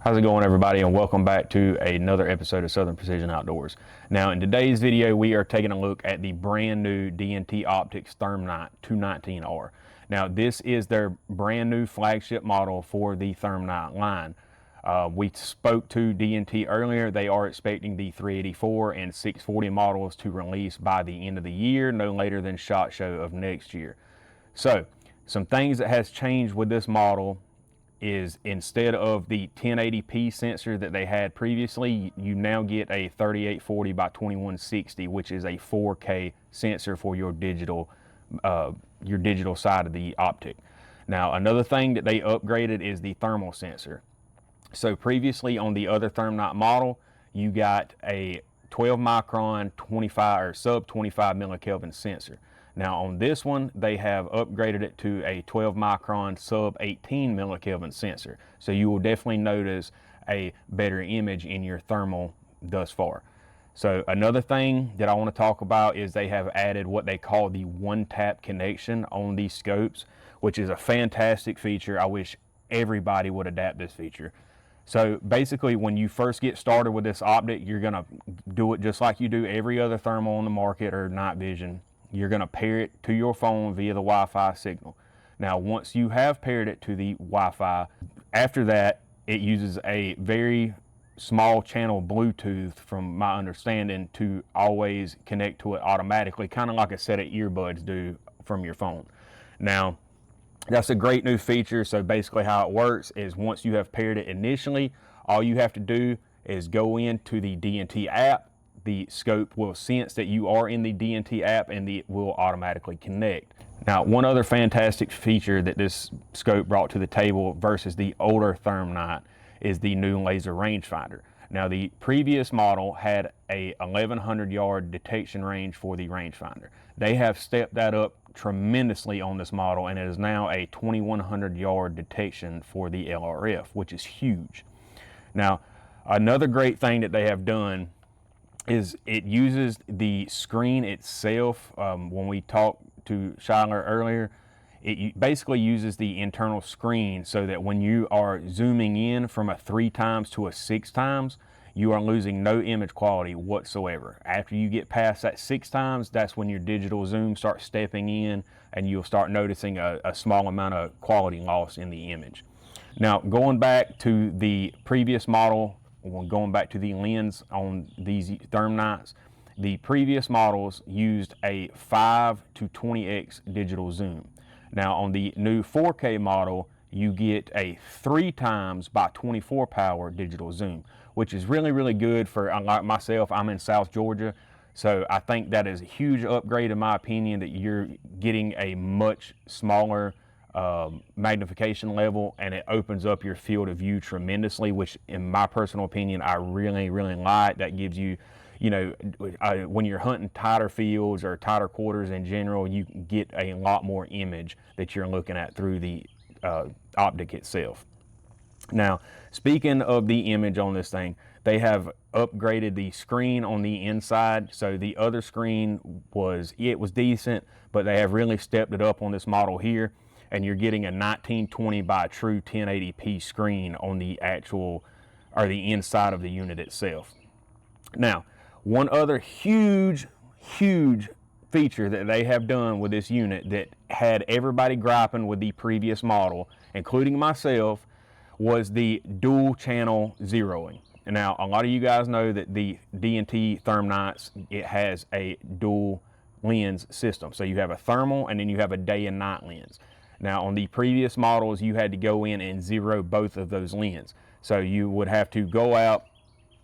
How's it going, everybody, and welcome back to another episode of Southern Precision Outdoors. Now, in today's video, we are taking a look at the brand new DNT Optics ThermNight 219R. Now, this is their brand new flagship model for the ThermNight line. We spoke to DNT earlier. They are expecting the 384 and 640 models to release by the end of the year, no later than SHOT Show of next year. So, some things that has changed with this model is instead of the 1080p sensor that they had previously, you now get a 3840 by 2160, which is a 4K sensor for your digital side of the optic. Now, another thing that they upgraded is the thermal sensor. So previously on the other ThermNight model, you got a 12 micron 25 or sub 25 millikelvin sensor. Now on this one, they have upgraded it to a 12 micron sub 18 millikelvin sensor. So you will definitely notice a better image in your thermal thus far. So another thing that I want to talk about is they have added what they call the one-tap connection on these scopes, which is a fantastic feature. I wish everybody would adapt this feature. So basically, when you first get started with this optic, you're going to do it just like you do every other thermal on the market or night vision. You're going to pair it to your phone via the Wi-Fi signal. Now, once you have paired it to the Wi-Fi, after that, it uses a very small channel Bluetooth, from my understanding, to always connect to it automatically, kind of like a set of earbuds do from your phone. Now, that's a great new feature. So basically how it works is once you have paired it initially, all you have to do is go into the DNT app. The scope will sense that you are in the DNT app and it will automatically connect. Now, one other fantastic feature that this scope brought to the table versus the older ThermNight is the new laser rangefinder. Now, the previous model had a 1100 yard detection range for the rangefinder. They have stepped that up tremendously on this model, and it is now a 2100 yard detection for the LRF, which is huge. Now, another great thing that they have done is it uses the screen itself. When we talked to Shiler earlier, it basically uses the internal screen so that when you are zooming in from a 3 times to a 6 times, you are losing no image quality whatsoever. After you get past that 6 times, that's when your digital zoom starts stepping in and you'll start noticing a small amount of quality loss in the image. Now, going back to the previous model, going back to the lens on these ThermNights, the previous models used a 5 to 20x digital zoom. Now on the new 4K model, you get a 3 times by 24 power digital zoom, which is really, really good for, unlike myself, I'm in South Georgia. So I think that is a huge upgrade in my opinion, that you're getting a much smaller magnification level, and it opens up your field of view tremendously, which in my personal opinion, I really, really like. That gives you, when you're hunting tighter fields or tighter quarters in general, you can get a lot more image that you're looking at through the optic itself. Now, speaking of the image on this thing, they have upgraded the screen on the inside. So the other screen was decent, but they have really stepped it up on this model here, and you're getting a 1920 by a true 1080p screen on the actual, or the inside of the unit itself. Now, one other huge feature that they have done with this unit that had everybody griping with the previous model, including myself, was the dual channel zeroing. Now, a lot of you guys know that the DNT ThermNights, it has a dual lens system. So you have a thermal and then you have a day and night lens. Now on the previous models, you had to go in and zero both of those lenses. So you would have to go out,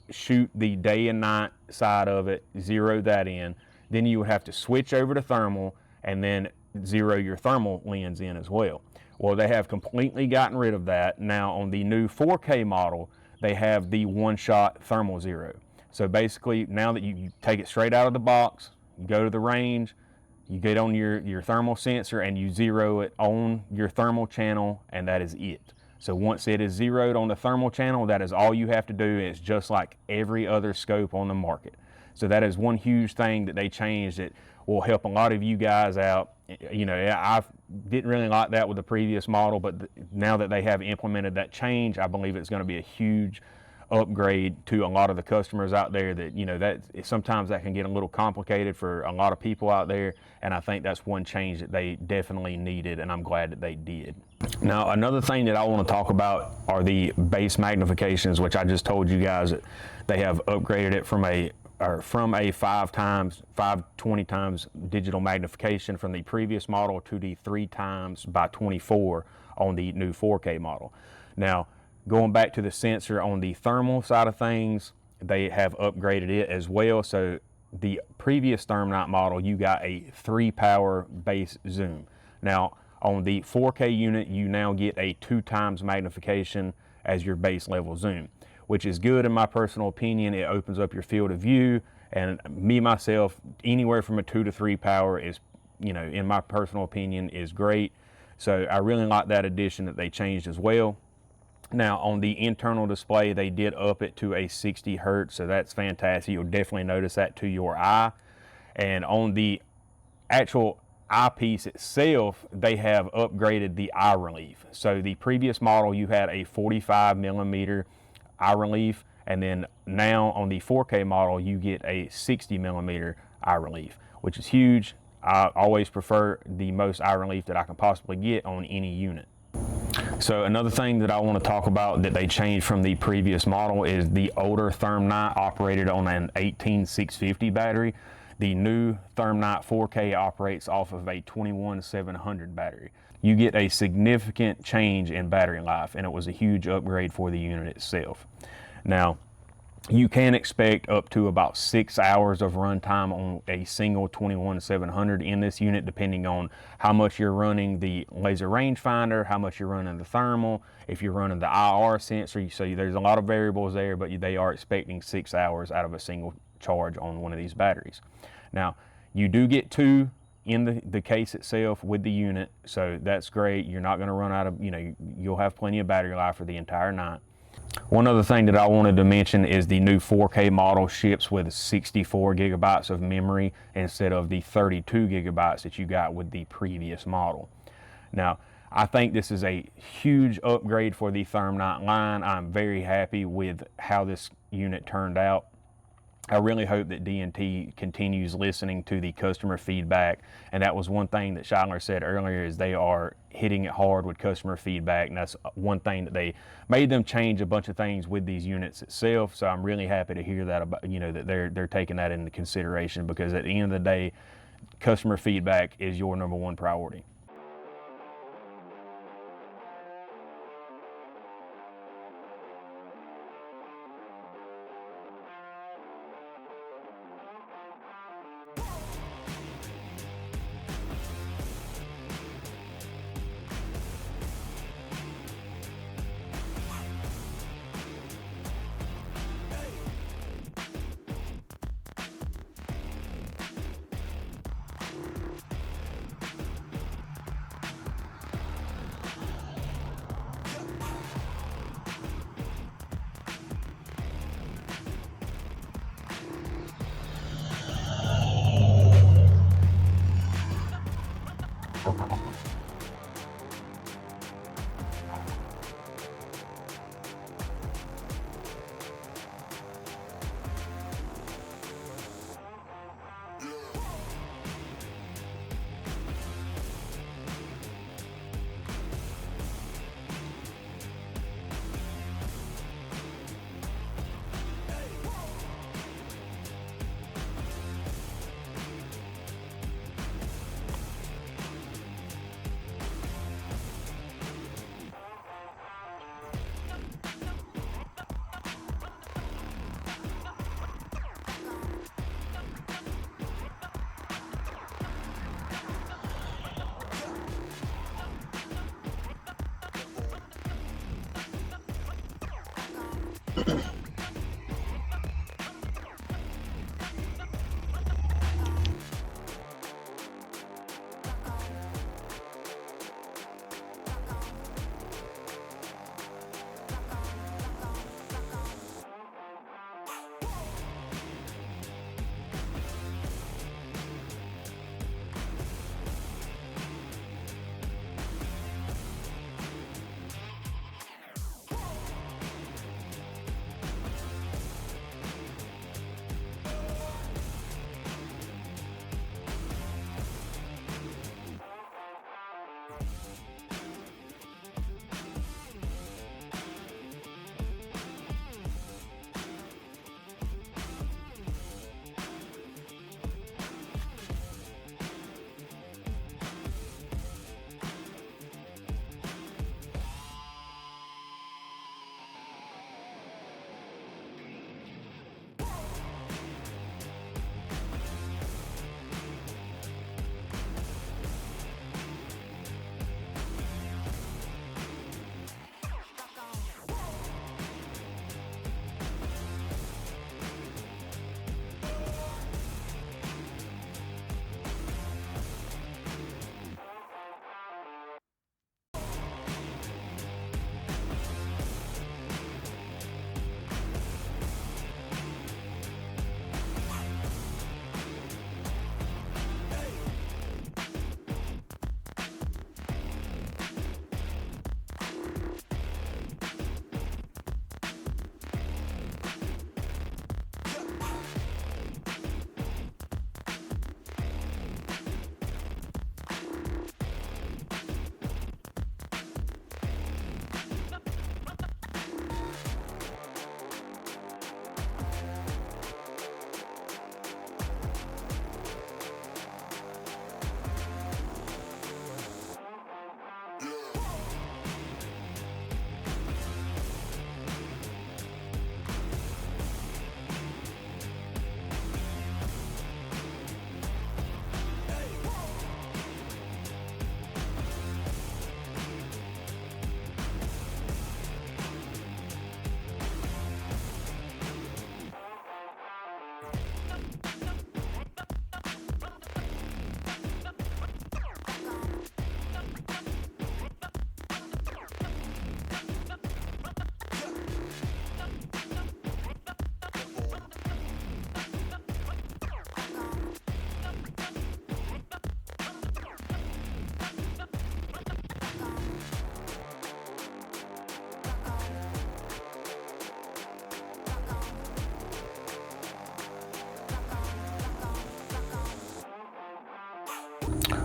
shoot the day and night side of it, zero that in. Then you would have to switch over to thermal and then zero your thermal lens in as well. Well, they have completely gotten rid of that. Now on the new 4K model, they have the one-shot thermal zero. So basically, now that you take it straight out of the box, you go to the range, you get on your thermal sensor and you zero it on your thermal channel, and that is it. So once it is zeroed on the thermal channel, that is all you have to do. It's just like every other scope on the market. So that is one huge thing that they changed that will help a lot of you guys out You know, I didn't really like that with the previous model, but now that they have implemented that change, I believe it's going to be a huge upgrade to a lot of the customers out there. That, you know, that sometimes that can get a little complicated for a lot of people out there, and I think that's one change that they definitely needed, and I'm glad that they did. Now, another thing that I want to talk about are the base magnifications, which I just told you guys that they have upgraded it from a 520 times digital magnification from the previous model to the 3 times by 24 on the new 4K model. Now, going back to the sensor on the thermal side of things, they have upgraded it as well. So the previous ThermNight model, you got a 3-power base zoom. Now, on the 4K unit, you now get a 2 times magnification as your base level zoom, which is good in my personal opinion. It opens up your field of view, and me myself, anywhere from a 2 to 3 power is, you know, in my personal opinion, is great. So I really like that addition that they changed as well. Now, on the internal display, they did up it to a 60 hertz, so that's fantastic. You'll definitely notice that to your eye. And on the actual eyepiece itself, they have upgraded the eye relief. So the previous model, you had a 45 millimeter eye relief, and then now on the 4K model, you get a 60 millimeter eye relief, which is huge. I always prefer the most eye relief that I can possibly get on any unit. So another thing that I want to talk about that they changed from the previous model is the older ThermNight operated on an 18650 battery. The new ThermNight 4K operates off of a 21700 battery. You get a significant change in battery life, and it was a huge upgrade for the unit itself. Now, you can expect up to about 6 hours of runtime on a single 21700 in this unit, depending on how much you're running the laser rangefinder, how much you're running the thermal, if you're running the IR sensor. So there's a lot of variables there, but they are expecting 6 hours out of a single charge on one of these batteries. Now, you do get 2 in the case itself with the unit, so that's great. You're not going to run out of, you know, you'll have plenty of battery life for the entire night. One other thing that I wanted to mention is the new 4K model ships with 64 gigabytes of memory instead of the 32 gigabytes that you got with the previous model. Now, I think this is a huge upgrade for the ThermNight line. I'm very happy with how this unit turned out. I really hope that DNT continues listening to the customer feedback, and that was one thing that Scheidler said earlier, is they are hitting it hard with customer feedback, and that's one thing that they made them change a bunch of things with these units itself. So I'm really happy to hear that about, you know, that they're taking that into consideration, because at the end of the day, customer feedback is your #1 priority.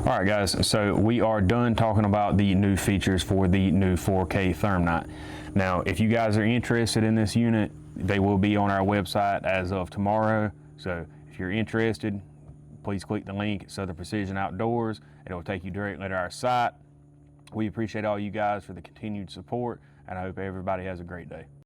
All right, guys, so we are done talking about the new features for the new 4K ThermNight. Now, if you guys are interested in this unit, they will be on our website as of tomorrow. So if you're interested, please click the link at Southern Precision Outdoors. It will take you directly to our site. We appreciate all you guys for the continued support, and I hope everybody has a great day.